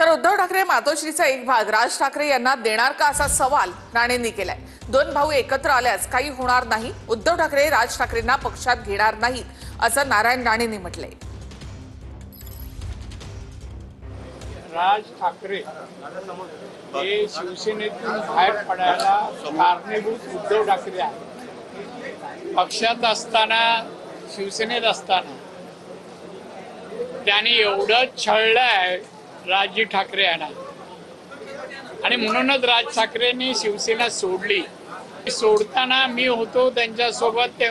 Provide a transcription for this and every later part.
तर उद्धव ठाकरे मातोश्रीचा एक भाग राज ठाकरे यांना देणार का असा सवाल राणेंनी केलाय। दोन भाऊ एकत्र आल्यास काही होणार नाही, उद्धव ठाकरे राज ठाकरेंना पक्षात घेणार नाहीत असं नारायण राणेंनी म्हटलंय। राज ठाकरे हे शिवसेनेतून बाहेर पडायला कारणीभूत उद्धव ठाकरे आहेत। पक्षात असताना शिवसेनेत असताना त्यांनी एवढं छळलंय राज ठाकरे यांना, आणि म्हणूनच राज ठाकरेंनी शिवसेना सोडली। सोडताना मी होतो त्यांच्यासोबत,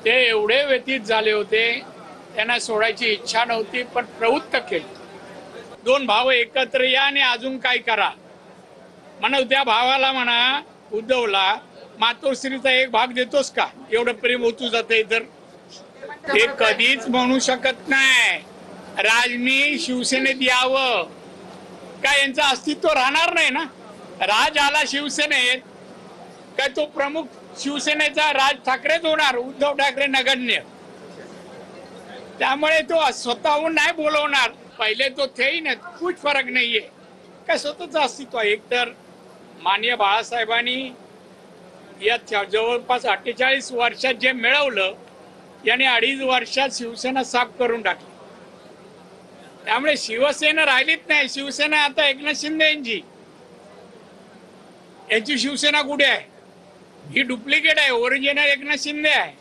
ते एवढे व्यतीत झाले होते, त्यांना सोडायची इच्छा नव्हती, पण प्रवृत्त केली। दोन भाऊ एकत्र या आणि अजून काय करा म्हणा, त्या भावाला म्हणा उद्धवला मातोश्रीचा एक भाग देतोस का, एवढं प्रेम होतू जाते तर ते कधीच म्हणू शकत नाही। राजनी शिवसेनेत यावं काय यांचं अस्तित्व राहणार नाही ना। राज आला शिवसेनेत काय तो प्रमुख शिवसेनेचा राज ठाकरेच होणार, उद्धव ठाकरे नगण्य। त्यामुळे तो स्वतःहून नाही बोलवणार, पहिले तो थे ना, कुछ फरक नाहीये काय स्वतःच अस्तित्व आहे। एकतर माननीय बाळासाहेबांनी या जवळपास 48 वर्षात जे मिळवलं, याने 2.5 वर्षात शिवसेना साफ करून टाकली। त्यामुळे शिवसेना राहिलीच नाही। शिवसेना आता एकनाथ शिंदे यांची शिवसेना कुठे आहे? ही डुप्लिकेट आहे, ओरिजिनल एकनाथ शिंदे आहे।